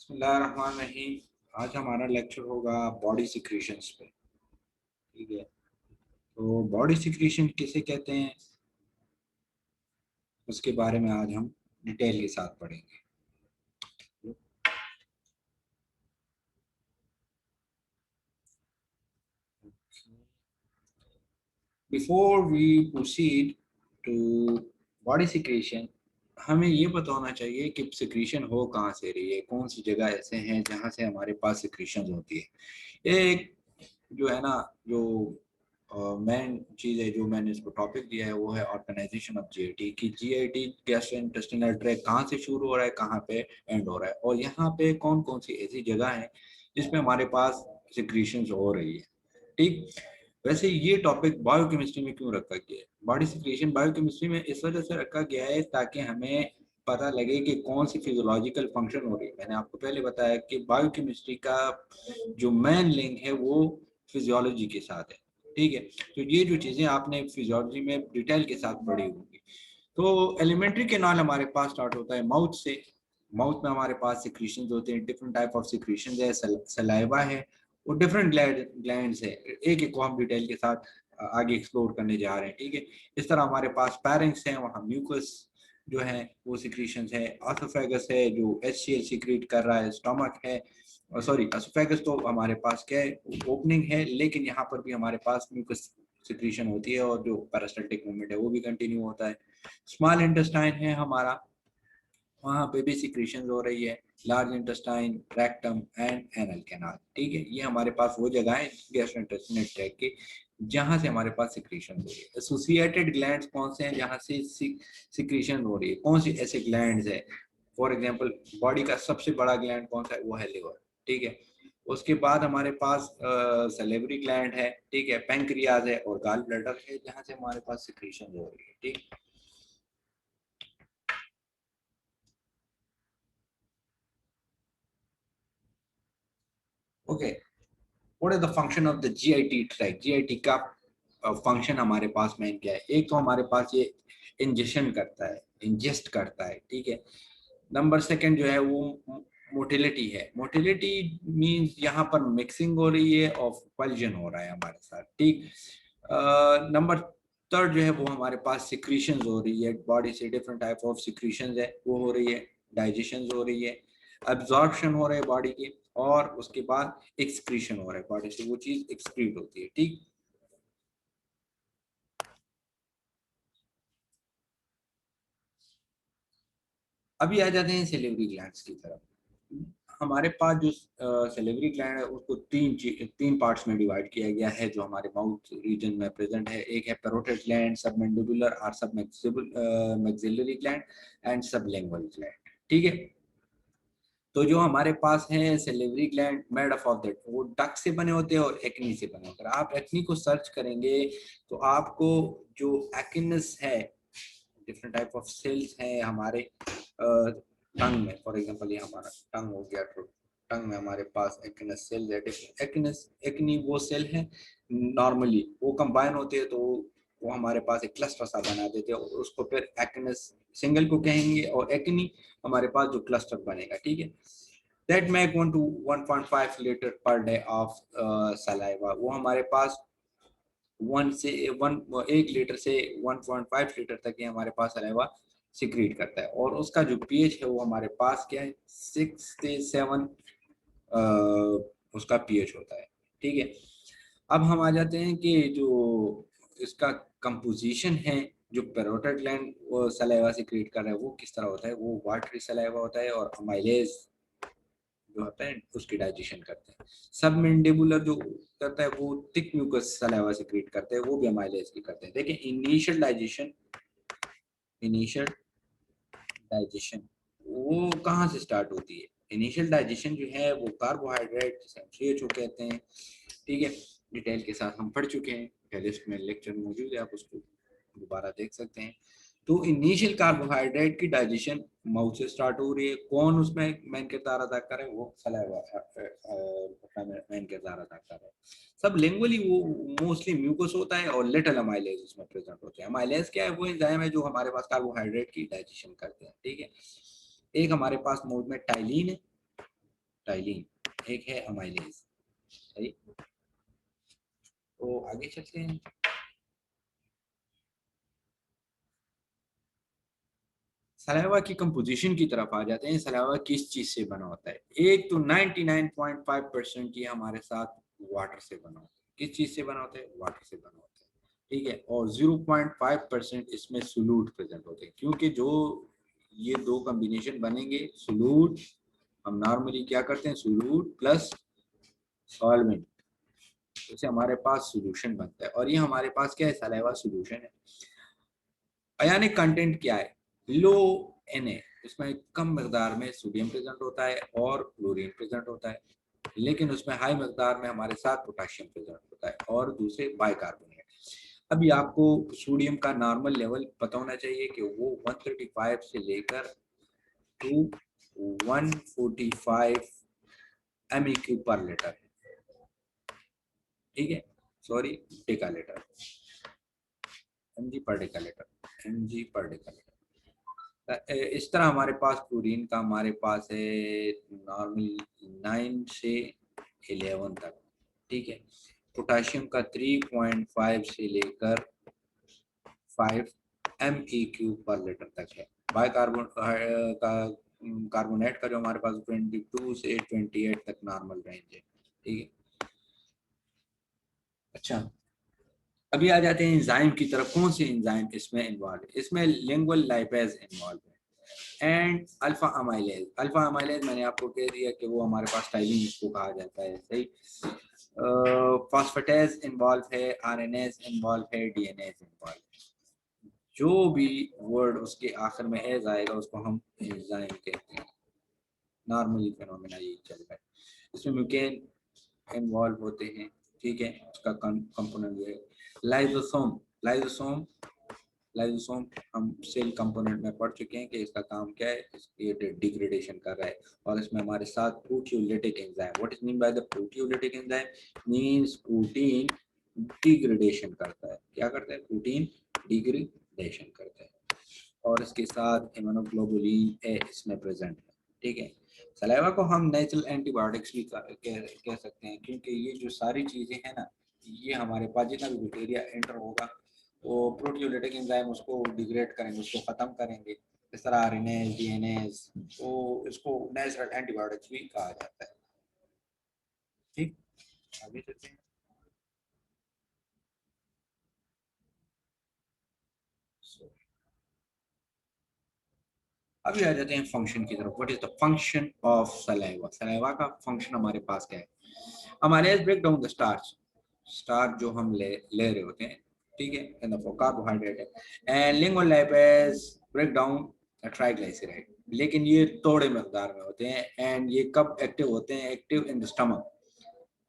बिस्मिल्लाहिर्रहमानिर्रहीम। आज हमारा लेक्चर होगा बॉडी सिक्रीशंस पे। ठीक है, तो बॉडी सिक्रीशन किसे कहते हैं उसके बारे में आज हम डिटेल के साथ पढ़ेंगे। Before we proceed to body secretion, हमें ये पता होना चाहिए कि सिक्रीशन हो कहाँ से रही है, कौन सी जगह ऐसे हैं जहाँ से हमारे पास सिक्रीशन होती है। एक जो है ना, जो मेन चीज़ है जो मैंने इसको टॉपिक दिया है वो है ऑर्गेनाइजेशन ऑफ जीआईटी कि जीआईटी गैस्ट्रोइंटेस्टाइनल ट्रैक्ट कहाँ से शुरू हो रहा है, कहाँ पे एंड हो रहा है, और यहाँ पे कौन कौन सी ऐसी जगह है जिसमें हमारे पास सिक्रीशंस हो रही है। ठीक, वैसे ये टॉपिक बायोकेमिस्ट्री में क्यों रखा गया है? बॉडी सिक्रीशन बायोकेमिस्ट्री में इस वजह से रखा गया है ताकि हमें पता लगे कि कौन सी फिजियोलॉजिकल फंक्शन हो रही है। मैंने आपको पहले बताया कि बायोकेमिस्ट्री का जो मेन लिंक है वो फिजियोलॉजी के साथ है। ठीक है, तो ये जो चीजें आपने फिजियोलॉजी में डिटेल के साथ पढ़ी होंगी। तो एलिमेंट्री केनाल हमारे पास स्टार्ट होता है माउथ से। माउथ में हमारे पास सिक्रीशंस होते हैं, डिफरेंट टाइप ऑफ सिक्रीशंस है, सलाइवा है और डिफरेंट ग्लैंड्स है। एक एक को हम डिटेल के साथ आगे एक्सप्लोर करने जा रहे हैं। ठीक है, इस तरह हमारे पास पैरिंग्स है, वहाँ म्यूकस जो है वो सिक्रीशंस है, ऑसोफेगस है जो एचसीएल सीक्रेट कर रहा है, स्टमक है, सॉरी एसोफेगस तो हमारे पास क्या है ओपनिंग है, लेकिन यहाँ पर भी हमारे पास म्यूकस सिक्रीशन होती है और जो पैरासिटिक मूवमेंट है वो भी कंटिन्यू होता है। स्मॉल इंटेस्टाइन है हमारा, वहाँ पे भी सिक्रीशन हो रही है, large intestine, rectum and anal canal. ठीक है, ये हमारे पास वो जगह है गैस्ट्रोइंटेस्टाइनल ट्रैक्ट की जहाँ से हमारे पास सिक्रीशन हो रही है। एसोसिएटेड ग्लैंड्स कौन से हैं जहाँ से सिक्रीशन हो रही है, कौन सी ऐसे ग्लैंड्स है? फॉर एग्जांपल बॉडी का सबसे बड़ा ग्लैंड कौन सा है? वो है लिवर। ठीक है, उसके बाद हमारे पास सलेवरी ग्लैंड है, ठीक है, पैंक्रियाज है और गाल ब्लैडर है जहाँ से हमारे पास सिक्रीशन हो रही है। ठीक, okay. What is the function of the GIT track? GIT का फंक्शन हमारे पास में क्या है? एक तो हमारे पास ये इंजेक्शन करता है, इंजेस्ट करता है। ठीक है, नंबर सेकंड जो है वो मोटिलिटी है। मोटिलिटी मींस यहाँ पर मिक्सिंग हो रही है और पल्जन हो रहा है हमारे साथ। ठीक, नंबर थर्ड जो है वो हमारे पास सिक्रीशन हो रही है, बॉडी से डिफरेंट टाइप ऑफ सिक्रीशन है वो हो रही है, डाइजेशन हो रही है, एब्जॉर्प्शन हो रहा है बॉडी की, और उसके बाद एक्सक्रीशन हो रहा है बॉडी से, वो चीज एक्सक्रीट होती है। ठीक, अभी आ जाते हैं सेलिवरी ग्लैंड्स की तरफ। हमारे पास जो सेलिवरी ग्लैंड है उसको तीन पार्ट्स में डिवाइड किया गया है जो हमारे माउथ रीजन में प्रेजेंट है। एक है पैरोटिड ग्लैंड, सबमैंडिबुलर और सब maxillary gland and sublingual gland. ठीक है, तो जो हमारे पास है salivary gland made up of that, वो डक से बने होते हैं और एक्नी से बने होते हैं। आप एक्नी को सर्च करेंगे तो आपको जो एक्नस है, डिफरेंट टाइप ऑफ सेल्स हैं हमारे टंग में। फॉर एग्जांपल ये हमारा टंग हो गया, तो टंग में हमारे पास एक्नस सेल है। एक्नस एक्नी वो सेल है, नॉर्मली वो कंबाइन होते हैं तो वो हमारे पास एक क्लस्टर सा बना देते हैं और उसको फिर एक्नस सिंगल को कहेंगे और एक्नी हमारे पास जो क्लस्टर बनेगा। ठीक है, that make 1 to 1.5 litre per day of saliva. वो हमारे पास 1 लीटर से 1.5 लीटर तक ये हमारे पास सलाइवा सिक्रीट करता है, और उसका जो पीएच है वो हमारे पास क्या है, 6 से 7 उसका पीएच होता है। ठीक है, अब हम आ जाते हैं कि जो इसका कंपोजिशन है, जो पैरोटिड ग्लैंड सलाइवा सिक्रीट कर रहा है वो किस तरह होता है। वो वाटरी सलाइवा होता है और अमाइलेज जो होता है उसकी डाइजेशन करते हैं। सब मैंडिबुलर जो करता है वो थिक म्यूकस सलाइवा सिक्रीट करते हैं, वो भी अमाइलेज की करते हैं। देखिए, इनिशियल डाइजेशन वो कहाँ से स्टार्ट होती है? इनिशियल डाइजेशन जो है वो कार्बोहाइड्रेट जिसे हम सीएचओ कहते हैं। ठीक है, डिटेल के साथ हम पढ़ चुके हैं, प्लेलिस्ट में लेक्चर मौजूद है, आप उसको दोबारा देख सकते हैं। तो इनिशियल कार्बोहाइड्रेट की डाइजेशन माउथ से स्टार्ट हो रही है। कौन उसमें मेन किरदार अदा कर रहे हैं? वो सलाइवा अपना मेन किरदार अदा कर रहे हैं। सब लिंगुअली वो मोस्टली म्यूकस होता है और लिटिल अमाइलेज उसमें प्रेजेंट होते हैं। अमाइलेज क्या है? वो एंजाइम है जो हमारे पास कार्बोहाइड्रेट की डाइजेशन करते हैं। ठीक है, एक हमारे पास माउथ में टाइलिन है, टाइलिन, एक है अमाइलेज। सही, तो आगे चलते हैं। सलाइवा की कंपोजिशन की तरफ आ जाते हैं। सलाइवा किस चीज से बना होता है? एक तो 99.5% ये हमारे साथ वाटर से बना होता है। किस चीज से बना होता है? वाटर से बना होता है, ठीक है। और 0.5% इसमें सोलूट प्रेजेंट होते हैं, क्योंकि जो ये दो कॉम्बिनेशन बनेंगे सोलूट, हम नॉर्मली क्या करते हैं, सोलूट प्लस सॉल्वेंट, जैसे हमारे पास सोल्यूशन बनता है। और ये हमारे पास क्या है? सलाइवा सोल्यूशन है। अयानिक कंटेंट क्या है? लो Na, उसमें कम मकदार में सोडियम प्रेजेंट होता है और क्लोरीन प्रेजेंट होता है, लेकिन उसमें हाई मकदार में हमारे साथ पोटाशियम प्रेजेंट होता है और दूसरे बाइकार्बोनेट। अभी आपको सोडियम का नॉर्मल लेवल पता होना चाहिए कि वो 135 से लेकर टू 145 MEQ पर लीटर है, ठीक है। सॉरी, डेका लीटर, mg पर डेका लीटर, mg पर डेका लीटर। इस तरह हमारे पास क्लोरीन का हमारे पास है नॉर्मल 9 से 11 तक, ठीक है। पोटाशियम का 3.5 से लेकर 5 MEQ पर लीटर तक है। बाइकार्बोन का कार्बोनेट का जो हमारे पास 22 से 28 तक नॉर्मल रेंज है, ठीक है। अच्छा, अभी आ जाते हैं एंजाइम की तरफ। कौन से एंजाइम इसमें इन्वॉल्व है? इसमें लिंगुअल लाइपेज इन्वॉल्व है and alpha amylase. Alpha amylase मैंने आपको कह दिया कि वो हमारे पास टाइलिन इसको कहा जाता है, सही। फॉस्फेटेज इन्वॉल्व है, आरएनएज इन्वॉल्व है, डीएनएज इन्वॉल्व है। जो भी वर्ड उसके आखिर में एज आएगा उसको हम एंजाइम कहते हैं। नॉर्मली फिनोमेना यही चल रहा है। इसमें म्यूकेन इन्वॉल्व होते हैं, ठीक है। उसका कंपोनेंट जो है लाइजोसोम। लाइजोसोम, लाइजोसोम हम सेल कंपोनेंट में पढ़ चुके हैं कि इसका काम क्या है, ये डिग्रेडेशन कर रहा है। और इसमें हमारे साथ proteolytic enzyme, what is mean by the proteolytic enzyme? Means protein degradation करता है। क्या करता है? प्रोटीन डिग्रेडेशन करता है। और इसके साथ इम्यूनोग्लोबुलिन ए इसमें प्रेजेंट है, ठीक है। सलाइवा को हम नेचुरल एंटीबायोटिक्स भी कह सकते हैं, क्योंकि ये जो सारी चीजें हैं ना, ये हमारे पास जितना भी बैक्टीरिया एंटर होगा वो प्रोटियोलिटिक एंजाइम उसको डिग्रेड करेंगे, उसको खत्म करेंगे। इस तरह आरएनएज, डीएनएज, तो इसको नेचुरल एंटीबायोटिक्स भी कहा जाता है, ठीक। आगे चलते हैं। So, अभी आ जाते हैं फंक्शन की तरफ। What is the function of saliva? Saliva का फंक्शन हमारे पास क्या है? हमारे break down the starch, starch जो हम ले रहे होते हैं, ठीक है, इन द कार्बोहाइड्रेट है। And lingual lipase break down triglyceride, लेकिन ये थोड़े मकदार में होते हैं। एंड ये कब एक्टिव होते हैं? Active in the stomach.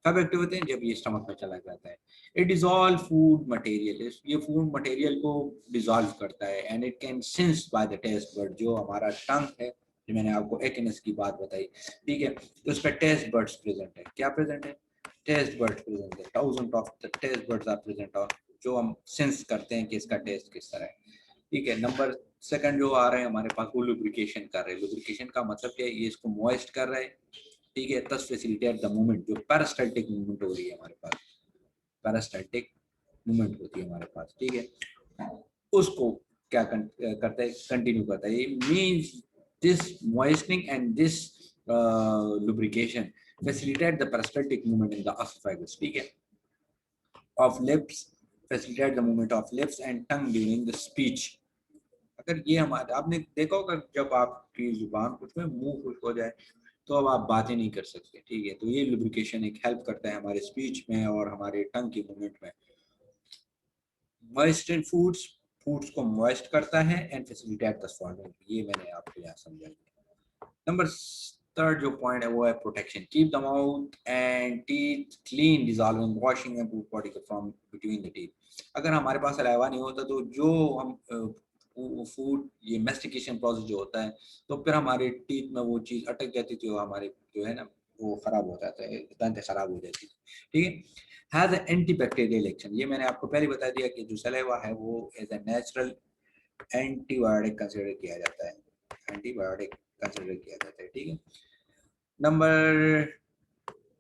कब एक्टिव होते हैं? जब ये स्टमक में चला जाता है। इट डिजॉल्व फूड मटेरियल, ये फूड मटेरियल को डिजॉल्व करता है। And it can sense by the taste bud, जो हमारा टंग है, जो मैंने आपको एकिनेस की बात बताई, ठीक है। तो उस पर टेस्ट बर्ड्स प्रेजेंट है। क्या प्रेजेंट है? टेस्ट बर्ड्स प्रेजेंट है। Thousand of the taste buds are present, और जो हम सेंस करते हैं कि इसका टेस्ट किस तरह है, ठीक है। नंबर सेकंड जो आ रहे हैं हमारे पास, वो लुब्रिकेशन कर रहे हैं। लुब्रिकेशन का मतलब क्या है? ये इसको मॉइस्ट कर रहा है, ठीक है। तस फैसिलिटेट द मूवमेंट, जो पैरास्टैटिक मूवमेंट हो रही है हमारे पास, पैरास्टैटिक मूवमेंट होती है हमारे पास, ठीक है, उसको क्या करता है? कंटिन्यू करता है। ये means this moistening and this lubrication facilitate the peristaltic movement in the oesophagus, ठीक है, of lips, facilitate the movement of lips and tongue during the speech. अगर ये हमारे, आपने देखा होगा जब आपकी जुबान कुछ में मुंह खुश हो जाए तो अब आप बातें नहीं कर सकते, ठीक है। तो ये लुब्रिकेशन एक हेल्प करता है हमारे स्पीच में और हमारे टंग की मूवमेंट में। मॉइस्ट फूड्स, फूड्स को मॉइस्ट करता है एंड फैसिलिटेट द स्वॉलिंग, ये मैंने आपको यहाँ समझा दिया। नंबर थर्ड जो पॉइंट है वो है protection. Keep the mouth and teeth clean, dissolving, washing and body from between the teeth. अगर हमारे पास सलाइवा नहीं होता तो जो हम फूड, ये मेस्टिकेशन प्रोसेस जो होता है, तो फिर हमारे टीथ में वो चीज़ अटक जाती थी, वो हमारे जो है ना वो खराब हो जाता है, दांतें खराब हो जाती थी, ठीक है। हैज एंटी बैक्टीरियल एक्शन, ये मैंने आपको पहले बता दिया कि जो सलाइवा है वो as a natural antibiotic consider किया जाता है, एंटीबायोटिक कंसिडर किया जाता है, ठीक है। नंबर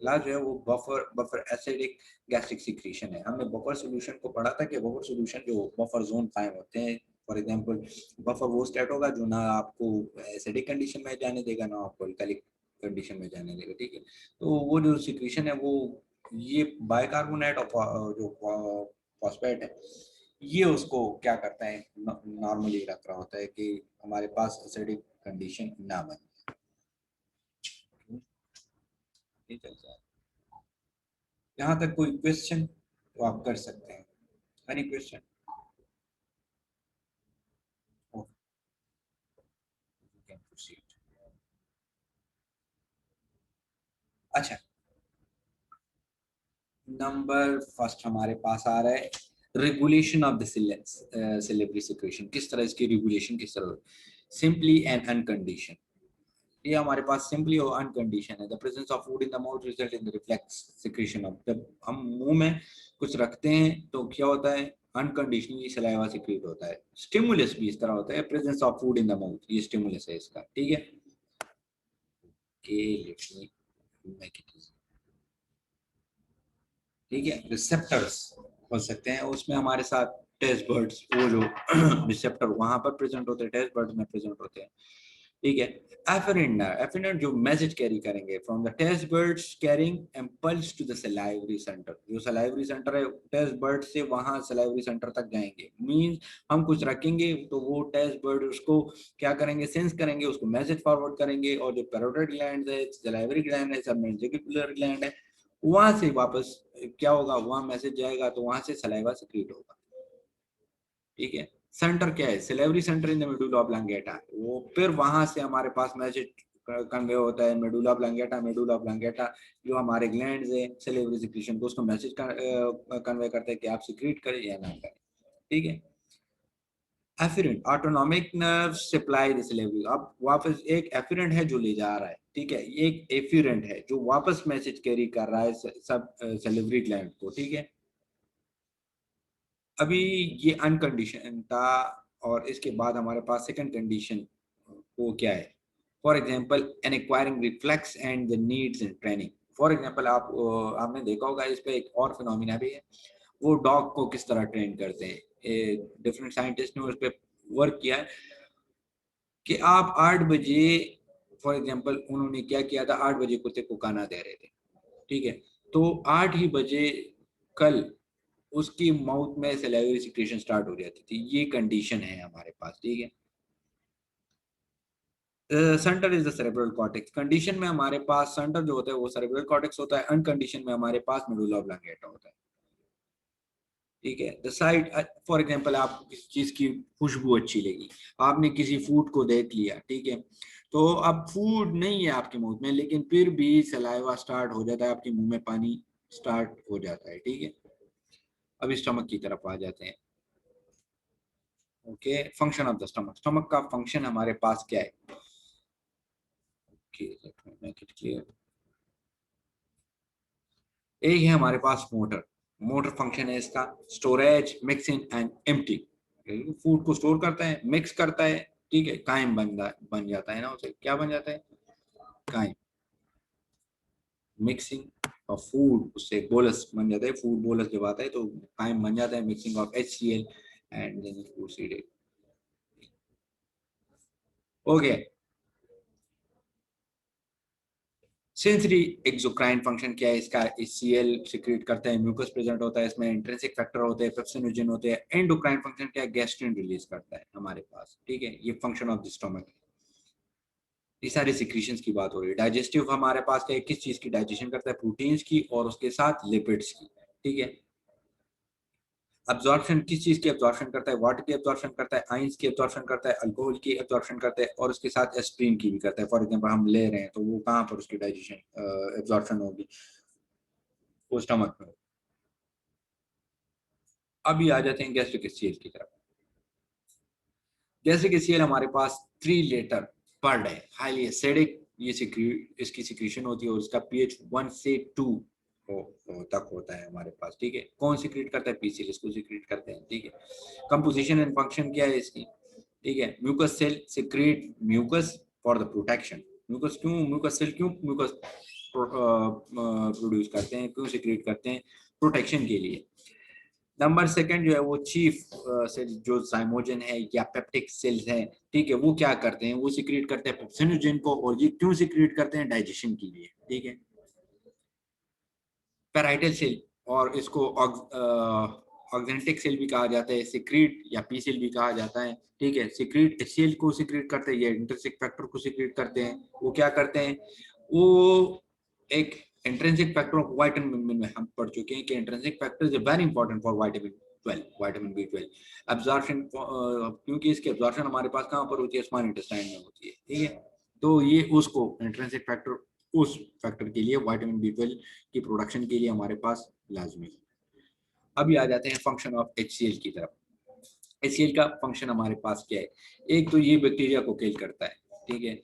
लास्ट जो है वो बफर एसिडिक गैस्ट्रिक सिक्रीशन है। हमने बफर सॉल्यूशन को पढ़ा था कि बफर सॉल्यूशन जो बफर जोन कायम होते हैं, फॉर एग्जांपल बफर वो स्टेट होगा जो ना आपको एसिडिक कंडीशन में जाने देगा ना आपको अल्कलिक कंडीशन में जाने देगा, ठीक है। तो वो जो सिक्रीशन है वो ये बाइकार्बोनेट और जो फॉस्फेट है ये उसको क्या करता है, नॉर्मली रख रहा होता है कि हमारे पास एसिडिक कंडीशन ना बने। यहाँ तक कोई क्वेश्चन तो आप कर सकते हैं। Any question? Can proceed. अच्छा, नंबर फर्स्ट हमारे पास आ रहा है regulation of the salivary secretion. किस तरह इसकी रेगुलेशन किस तरह? Simply and unconditioned. ये हमारे पास सिंपली और अनकंडीशन है। The presence of food in the mouth result in the reflex secretion of. जब हम मुंह में कुछ रखते हैं तो क्या होता है, अनकंडीशनली सलाइवा सिक्रेट होता है। स्टिमुलस भी इस तरह होता है, presence of food in the mouth, ये स्टिमुलस है इसका, ठीक है। Let me make it easy, ठीक है। रिसेप्टर्स हो सकते हैं उसमें हमारे साथ, टेस्ट बर्ड्स, वो जो रिसेप्टर वहां पर प्रेजेंट होते हैं, टेस्ट बर्ड्स में प्रेजेंट होते हैं, ठीक है। एफिनेट जो मैसेज कैरी करेंगे from the taste buds carrying impulse to the salivary centre. जो सलाइवरी सेंटर है टेस्ट बर्ड से वहां सलाइवरी सेंटर तक जाएंगे। मींस हम कुछ रखेंगे तो वो टेस्ट बर्ड उसको क्या करेंगे, सेंस करेंगे, उसको मैसेज फॉरवर्ड करेंगे, और जो पैरोटिड ग्लैंड है, सलाइवरी ग्लैंड है, सबमेंडिबुलर ग्लैंड है, वहां से वापस क्या होगा, वहां मैसेज जाएगा तो वहां से सलाइवा सिक्रीट होगा, ठीक है। सेंटर क्या है, salivary centre in the medulla oblongata. वो फिर वहां से हमारे पास मैसेज कन्वे होता है मेडुला ऑब्लांगेटा। मेडुला ऑब्लांगेटा जो हमारे ग्लैंड्स है सिलेवरी सिक्रीशन को, उसको मैसेज कन्वे करता है कि आप सिक्रीट करें या ना करें, ठीक है। Afferent autonomic nerve supply the salivary. अब वापस एक एफिरेंट है जो ले जा रहा है, ठीक है, एक एफिरेंट है जो वापस मैसेज कैरी कर रहा है सब सिलेवरी ग्लैंड को, ठीक है। अभी ये अनकंडीशन था, और इसके बाद हमारे पास सेकंड कंडीशन वो क्या है, for example an acquiring reflex and the needs in training. For example आप आपने देखा होगा इस पे एक और फिनोमिना भी है, वो डॉग को किस तरह ट्रेन करते हैं। डिफरेंट साइंटिस्ट ने उस पर वर्क किया है कि आप 8 बजे, फॉर एग्जांपल उन्होंने क्या किया था, 8 बजे कुत्ते को खाना दे रहे थे, ठीक है। तो 8 ही बजे कल उसकी माउथ में सलाइवरी सिक्रेशन स्टार्ट हो जाती थी। ये कंडीशन है हमारे पास, ठीक है। Centre is the cerebral cortex. Condition में हमारे पास सेंटर जो होता है वो सेरेब्रल कॉर्टेक्स होता है, अनकंडीशन में हमारे पास मेडुला ऑब्लांगेटा होता है, ठीक है। द साइड, फॉर एग्जांपल आपको किसी चीज की खुशबू अच्छी लगी, आपने किसी फूड को देख लिया, ठीक है। तो अब फूड नहीं है आपके मुंह में, लेकिन फिर भी सलाइवा स्टार्ट हो जाता है, आपके मुंह में पानी स्टार्ट हो जाता है, ठीक है। अब स्टमक की तरफ आ जाते हैं। Okay, function of the stomach. Stomach का फंक्शन हमारे पास क्या है? Okay, let me make it clear. एक है हमारे पास मोटर। मोटर फंक्शन है इसका storage, mixing and empty. Food को स्टोर करता है, मिक्स करता है, ठीक है, काइम बन जाता है ना, उसे क्या बन जाता है, काइम। मिक्सिंग ऑफ फूड, उससे बोलस बन जाता है। फूड बोलस जब आता है तो काइम बन जाता है, mixing of HCl and then proceed. Okay, sensory exocrine function क्या है इसका? Cl सिक्रेट करता है, म्यूकस प्रेजेंट होता है इसमें, इंट्रिंसिक फैक्टर होते हैं, पेप्सिनोजन होते हैं। एंडोक्राइन फंक्शन क्या है? गैस्ट्रिन रिलीज करता है हमारे पास, ठीक है। ये फंक्शन ऑफ द स्टमक। ये सारे सिक्रीशंस की बात हो रही है। डाइजेस्टिव हमारे पास क्या है, किस चीज की डाइजेशन करता है? प्रोटीन्स की और उसके साथ लिपिड्स की, ठीक है। अब्जॉर्प्शन किस चीज की अब्जॉर्प्शन करता है? वाटर की अब्जॉर्प्शन करता है, आइंस की अब्जॉर्प्शन करता है, अल्कोहल की अब्जॉर्प्शन करता है, और उसके साथ एस्प्रिन की भी करता है। फॉर एग्जांपल हम ले रहे हैं तो वो कहाँ पर उसकी डाइजेशन एब्जॉर्प्शन होगी? वो स्टमक में। अभी आ जाते हैं गैस्ट्रिक एसिड की तरफ। गैस्ट्रिक एसिड हमारे पास 3 litre per day, highly acidic ये इसकी सिक्रीशन होती है, और इसका पीएच 1 से 2 तक होता है हमारे पास, ठीक है। कौन सिक्रीट करता है? पीसीएल इसको सिक्रीट करते हैं, ठीक है। कंपोजिशन एंड फंक्शन क्या है इसकी? ठीक है, mucus cell secrete mucus for the protection, mucus क्यों, म्यूकस सेल क्यों म्यूकस प्रोड्यूस करते हैं, क्यों सिक्रीट करते हैं? प्रोटेक्शन के लिए। नंबर सेकंड जो है वो चीफ सेल जो जाइमोजन है या पेप्टिक सेल्स है, ठीक है, वो क्या करते हैं, वो सिक्रीट करते हैं पेप्सिनोजेन को, और ये क्यों सिक्रीट करते हैं? डाइजेशन के लिए, ठीक है। पैराइटल सेल, और इसको ऑक्जेंटिक सेल भी कहा जाता है, सिक्रीट या पी सेल भी कहा जाता है, ठीक है। सिक्रीट सेल को सिक्रीट करते हैं, ये इंट्रिंसिक फैक्टर को सिक्रीट करते हैं। वो क्या करते हैं? वो एक इंट्रिंसिक फैक्टर ऑफ विटामिन में हम पढ़ चुके हैं कि intrinsic factor is very important for vitamin vitamin B12 absorption, क्योंकि इसकी एब्जॉर्प्शन हमारे पास कहाँ पर होती है? स्मॉल इंटेस्टाइन में होती है, ठीक है। तो ये उसको इंट्रिंसिक फैक्टर, उस फैक्टर के लिए विटामिन B12 की प्रोडक्शन के लिए हमारे पास लाजमी है। अभी आ जाते हैं फंक्शन ऑफ HCl की तरफ। HCl का फंक्शन हमारे पास क्या है? एक तो ये बैक्टीरिया को किल करता है, ठीक है,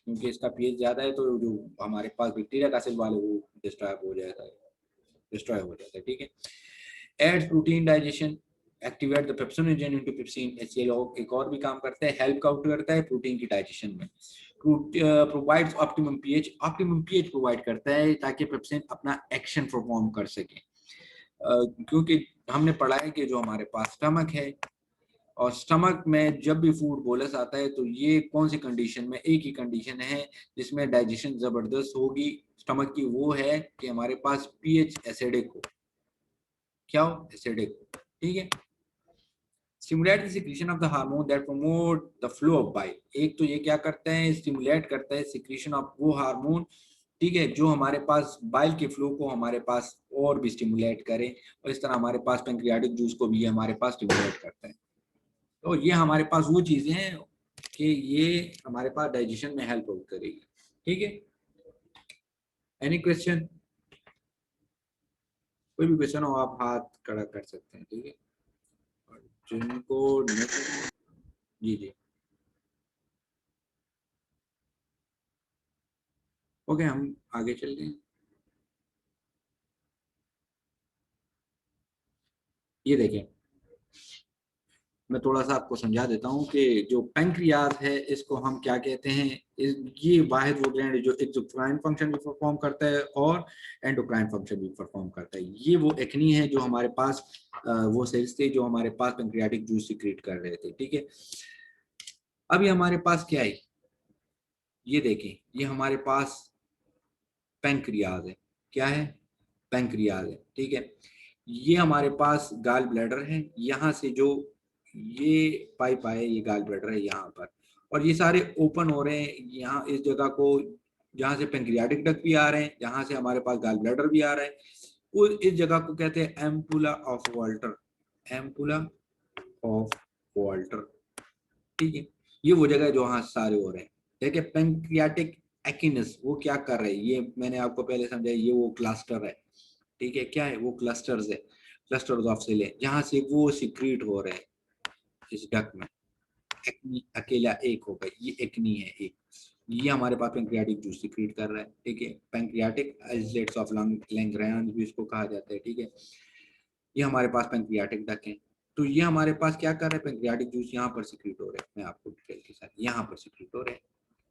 क्योंकि इसका pH ज्यादा है, तो जो हमारे पास बैक्टीरिया का सेल वाल है वो डिस्ट्रॉय हो जाता है, ठीक है। Aids protein digestion, activate the pepsinogen into pepsin. HCl एक और भी काम करता है, हेल्प करता है प्रोटीन की डाइजेशन में। प्रोवाइड्स ऑप्टिमम पीएच प्रोवाइड करता है ताकि पेप्सिन अपना एक्शन परफॉर्म कर सके। क्योंकि हमने पढ़ा है कि जो हमारे पास स्टमक है, और स्टमक में जब भी फूड बोलस आता है तो ये कौन सी कंडीशन में? एक ही कंडीशन है जिसमें डाइजेशन जबरदस्त होगी स्टमक की, वो है कि हमारे पास पीएच एसिडिक हो। क्या हो? एसिडिक, ठीक है। Stimulate the secretion of the hormone that promote the flow of bile. एक तो ये क्या करता है? स्टिमुलेट करता है सिक्रीशन ऑफ वो हार्मोन, ठीक है, जो हमारे पास बाइल के फ्लो को हमारे पास और भी स्टिमुलेट करे, और इस तरह हमारे पास पेंक्रियाटिक जूस को भी हमारे पास स्टिमुलेट करता है। तो ये हमारे पास वो चीजें हैं कि ये हमारे पास डाइजेशन में हेल्प करेगी, ठीक है। Any question? कोई भी क्वेश्चन हो आप हाथ खड़ा कर सकते हैं, ठीक है। और जिनको जी जी, ओके, हम आगे चलते हैं। ये देखें, मैं थोड़ा सा आपको समझा देता हूँ कि जो पैंक्रियाज है इसको हम क्या कहते हैं। ये वाहिद वो ग्लैंड है जो एक्सोक्राइन फंक्शन भी परफॉर्म करता है और एंडोक्राइन फंक्शन भी परफॉर्म करता है। ये वो एक्नी है जो हमारे पास वो सेल्स थे जो हमारे पास पैंक्रियाटिक जूस सिक्रीट कर रहे थे, ठीक है। अभी हमारे पास क्या है? ये देखें, ये हमारे पास पैंक्रियाज है। क्या है? पैंक्रियाज है, ठीक है। ये हमारे पास गाल ब्लैडर है, यहाँ से जो ये पाइप आए, ये गाल ब्लैडर है यहाँ पर, और ये सारे ओपन हो रहे हैं यहाँ इस जगह को, जहाँ से पेंक्रियाटिक डक्ट भी आ रहे हैं, जहाँ से हमारे पास गाल ब्लैडर भी आ रहा है। वो इस जगह को कहते हैं ampulla of Walter. Ampulla of Walter, ठीक है। ये वो जगह है जो वहाँ सारे हो रहे हैं, ठीक है। पेंक्रियाटिक एक्इनस वो क्या कर रहे हैं? ये मैंने आपको पहले समझाया, ये वो क्लस्टर है, ठीक है। क्या है? वो क्लस्टर्स है, क्लस्टर्स ऑफ सेल है, जहां से वो सिक्रीट हो रहे हैं इस डक में। एक्नी अकेला एक होगा, ये एक्नी है एक। ये हमारे पास पेंक्रियाटिक जूस सिक्रीट कर रहा है, ठीक है। पेंक्रियाटिक आइसोलेट्स ऑफ लैंग्रैंज भी इसको कहा जाता है, ठीक है। ये हमारे पास पेंक्रियाटिक डक है। तो ये हमारे पास क्या कर रहे हैं? पेंक्रियाटिक जूस यहाँ पर सिक्रीट हो रहे हैं, मैं आपको डिटेल के साथ, यहाँ पर सिक्रीट हो रहे हैं,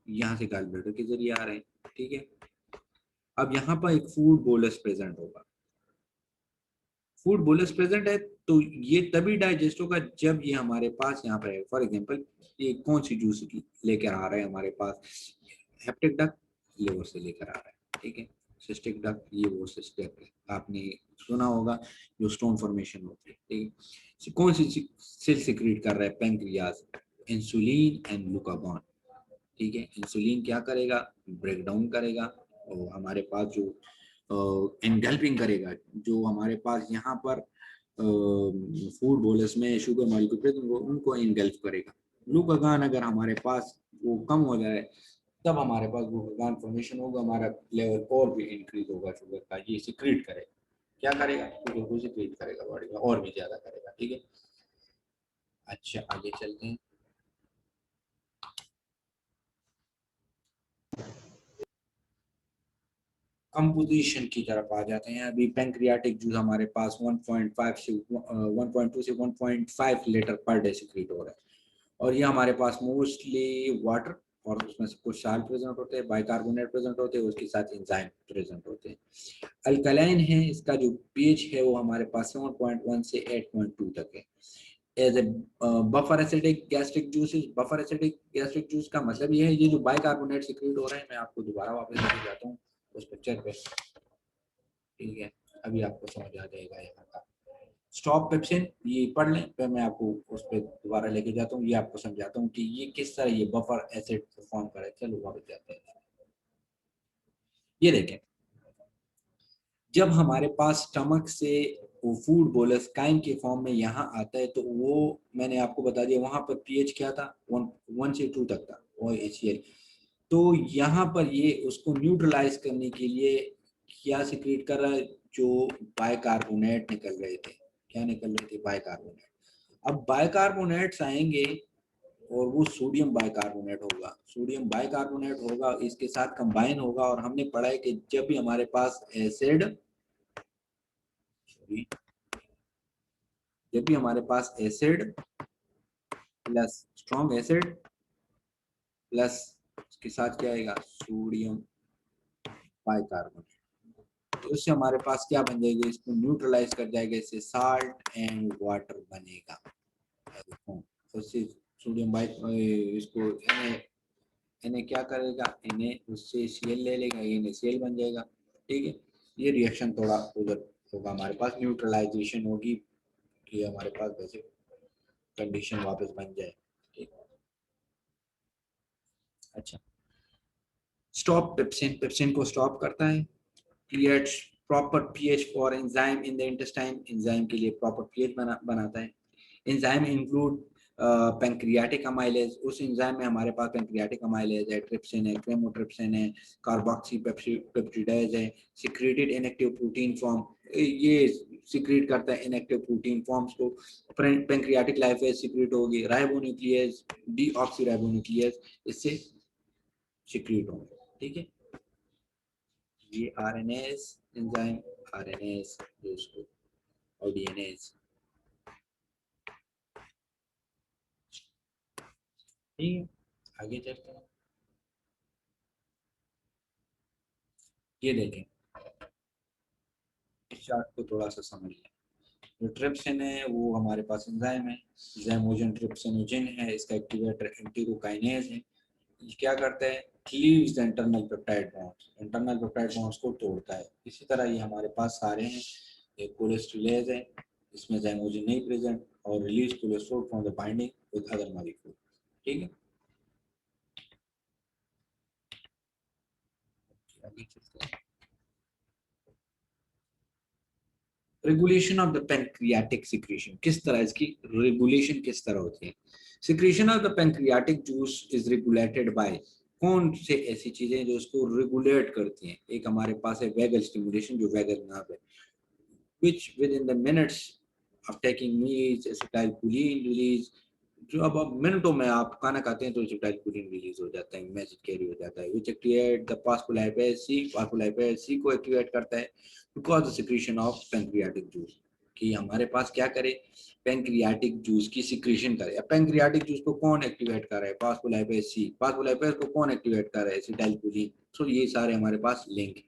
यहाँ से गॉल ब्लैडर के जरिए आ रहे हैं, ठीक है। अब यहाँ पर एक फूड बोलस प्रेजेंट होगा। फूड बोलस प्रेजेंट है तो ये तभी डाइजेस्ट होगा जब ये हमारे पास यहाँ पर है। फॉर एग्जांपल, ये कौन सी जूस की लेकर आ रहा है हमारे पास? हेप्टिक डक लिवर से लेकर आ रहा है, ठीक है। सिस्टिक डक, ये वो सिस्टिक है, आपने सुना होगा जो स्टोन फॉर्मेशन होती है, ठीक है। कौन सी सेल सिक्रीट कर रहा है? पैंक्रियाज, इंसुलिन एंड ग्लूकागॉन, ठीक है। इंसुलिन क्या करेगा? ब्रेक डाउन करेगा, और हमारे पास जो एनगल्पिंग करेगा, जो हमारे पास यहाँ पर फूड बोलस में शुगर मॉलिक्यूल उनको एनगल्प करेगा। ग्लूकागॉन अगर हमारे पास वो कम हो जाए तब हमारे पास ग्लूकागॉन फॉर्मेशन होगा, हमारा लेवल और भी इंक्रीज होगा शुगर का, ये सिक्रीट करेगा। क्या करेगा? शुगर को सिक्रीट करेगा बॉडी में, और भी ज्यादा करेगा, ठीक है। अच्छा, आगे चलते हैं। कंपोजिशन की तरफ आ जाते हैं। अभी पैंक्रियाटिक जूस हमारे पास 1.5 से 1.2 से 1.5 लीटर पर डे सिक्रीट हो रहा है, और ये हमारे पास मोस्टली वाटर और उसमें से कुछ साल्ट प्रेजेंट होते हैं, बाइकार्बोनेट प्रेजेंट होते हैं, उसके साथ एंजाइम प्रेजेंट होते हैं। अल्कलाइन है, इसका जो पीएच है वो हमारे पास 7.1 से 8.2 तक है। As a buffer acidic gastric juices, buffer acidic gastric juice का मतलब ये है, ये जो बाइकार्बोनेट सिक्रीट हो रहे हैं, मैं आपको दोबारा वापस लेके जाता हूँ उस पिक्चर पे, ठीक है, अभी आपको समझ आ जाएगा यहाँ का। स्टॉप पेप्सिन ये पढ़ लें, फिर मैं आपको उस पर दोबारा लेके जाता हूँ, ये आपको समझाता हूँ कि ये किस तरह ये बफर एसिड फॉर्म करे। चलो वापस जाते हैं। ये देखें, जब हमारे पास स्टमक से वो फूड बोलस काइम के फॉर्म में यहाँ आता है, तो वो मैंने आपको बता दिया वहां पर पीएच क्या था, 1 से 2 तक था और HCl। तो यहाँ पर ये उसको न्यूट्रलाइज करने के लिए क्या सिक्रेट कर रहा है, जो बाइकार्बोनेट निकल रहे थे। क्या निकल रहे थे? बाइकार्बोनेट। अब बाइकार्बोनेट्स आएंगे और वो सोडियम बाइकार्बोनेट होगा, सोडियम बाइकार्बोनेट होगा, इसके साथ कंबाइन होगा। और हमने पढ़ा है कि जब भी हमारे पास एसिड, जब भी हमारे पास acid plus strong acid plus उसके साथ क्या आएगा, सोडियम बाइकार्बोनेट, तो उससे हमारे पास क्या बन जाएगा, इसको न्यूट्रलाइज कर जाएगा, इससे साल्ट एंड वाटर बनेगा। उससे सोडियम बाइक इसको इन्हें क्या करेगा, इन्हें उससे Cl ले लेगा, ये Cl बन जाएगा। ठीक है, ये रिएक्शन थोड़ा उधर होगा, हमारे पास न्यूट्रलाइजेशन होगी कि हमारे पास वैसे कंडीशन वापस बन जाए। ठीक, अच्छा, स्टॉप पेप्सिन, पेप्सिन को स्टॉप करता है। Creates proper pH for enzyme in the intestine, enzyme के लिए प्रॉपर पीएच बनाता है। एंजाइम इंक्लूड पैंक्रियाटिक अमाइलेज, उस एंजाइम में हमारे पास पैंक्रियाटिक अमाइलेज है, ट्रिप्सिन है, क्रेमोट्रिप्सिन है, कार्बोक्सी पेप्टिडाइज है, सिक्रेटेड इनएक्टिव प्रोटीन फॉर्म, ये सिक्रेट करता है इनएक्टिव प्रोटीन फॉर्म्स को। पैंक्रियाटिक लाइफेज सिक्रेट होगी, राइबोन्यूक्लियस, डीऑक्सीराइबोन्यूक्लियस इससे सिक्रेट होंगे। ठीक है, ये आरएनएस एंजाइम, आरएनएस जो उसको और डीएनएस। ठीक है, आगे चलते हैं। ये देखें, इस चार्ट को थोड़ा सा समझ लें। जो ट्रिप्सिन है वो हमारे पास एंजाइम है, ज़ैमोजन ट्रिप्सिनोजिन है, इसका एक्टिवेटर एंटीरोकाइनेज है। ये क्या करता है, cleaves the internal peptide bonds, internal peptide bonds को तोड़ता है। इसी तरह ये हमारे पास सारे हैं। एक कोलेस्ट्रेलेज है, इसमें ज़ैमोजिन नहीं प्रेजेंट, और release cholesterol from the binding with other molecule. ठीक है, आगे चलते हैं। Regulation of the pancreatic secretion, किस तरह इसकी रेगुलेशन किस तरह होती है। Secretion of the pancreatic juice is regulated by, कौन से ऐसी चीजें जो उसको रेगुलेट करती हैं। एक हमारे पास है वेगल स्टिमुलेशन, जो वेगल नर्व है, which within the minutes of taking meals acetylcholine release, जो अब मिनटों में आप खाना खाते हैं तो acetylcholine रिलीज हो जाता है, मैसेज कैरी हो जाता है, which activate the phospholipase C, phospholipase C को एक्टिवेट करता है to cause the secretion of pancreatic juice, कि हमारे पास क्या करे, पैंक्रियाटिक जूस की सिक्रीशन करे। अब पैंक्रियाटिक जूस को कौन एक्टिवेट कर रहा है, फास्फोलाइपेज सी, फास्फोलाइपेज को कौन एक्टिवेट कर रहा है, एसिटाइलकोलिन। सो ये सारे हमारे पास लिंक है।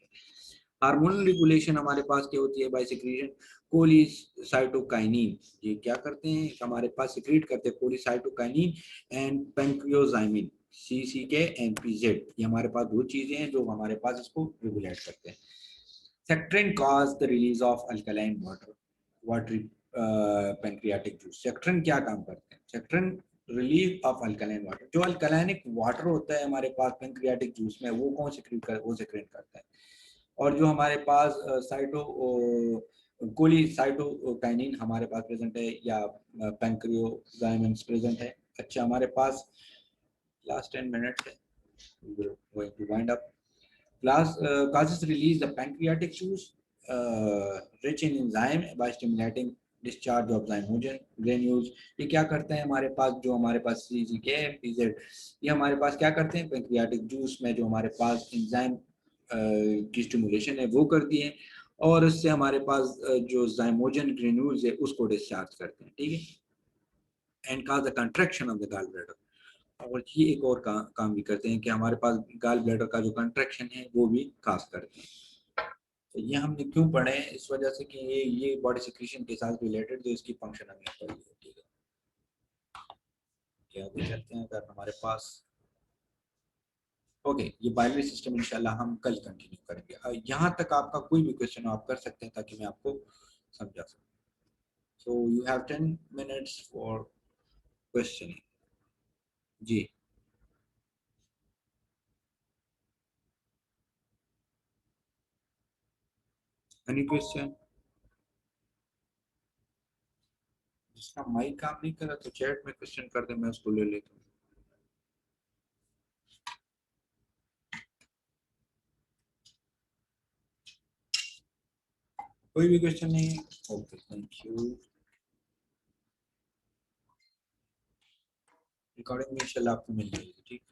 हार्मोनल रेगुलेशन हमारे पास क्या होती है, बाय सिक्रीशन कोलिसाइटोकाइनिन, ये क्या करते हैं हमारे पास सिक्रीट करते हैं कोलिसाइटोकाइनिन एंड पेंक्रियोजाइमिन, CCK एंड PZ, ये हमारे पास दो चीजें हैं जो हमारे पास इसको रेगुलेट करते हैं। Secretin cause the release of alkaline watery pancreatic juice. Secretin क्या काम करते हैं, secretin release of alkaline water, जो अल्कलाइनिक वाटर होता है हमारे पास पैंक्रियाटिक जूस में, वो कौन सिक्रीट कर, वो सिक्रीट करता है। और जो हमारे पास कोलिसाइटोकाइनिन हमारे पास प्रेजेंट है, या पैंक्रियोजाइमिन प्रेजेंट है। अच्छा, हमारे पास लास्ट 10 मिनट्स है, going to wind up. class causes release the pancreatic juice rich in enzyme by stimulating discharge of zymogen granules। ये क्या करते हैं हमारे पास, जो हमारे पास CCK PZ, ये हमारे पास क्या करते हैं, पैंक्रियाटिक जूस में जो हमारे पास एंजाइम की स्टिमुलेशन है वो करती है, और इससे हमारे पास जो zymogen granules है उसको डिस्चार्ज करते हैं। ठीक है, and cause the contraction of the gallbladder, और ये एक और काम भी करते हैं कि हमारे पास गाल ब्लैडर का जो कंट्रैक्शन है वो भी काज करते हैं। तो ये हमने क्यों पढ़े हैं, इस वजह से कि ये बॉडी सिक्रीशन के साथ रिलेटेड जो इसकी फंक्शन हमने पढ़ी है। ठीक है, क्या आगे चलते हैं। अगर हमारे पास ओके, ये बाइनरी सिस्टम इंशाल्लाह हम कल कंटिन्यू करेंगे। यहाँ तक आपका कोई भी क्वेश्चन हो आप कर सकते हैं ताकि मैं आपको समझा सकूँ। So you have 10 minutes for questioning. जी, एनी क्वेश्चन? जिसका माइक काम नहीं कर रहा तो चैट में क्वेश्चन कर दे, मैं उसको ले लेता हूँ। कोई भी क्वेश्चन नहीं है? Okay, thank you. रिकॉर्डिंग में इंशाल्लाह आपको मिल जाएगी। ठीक।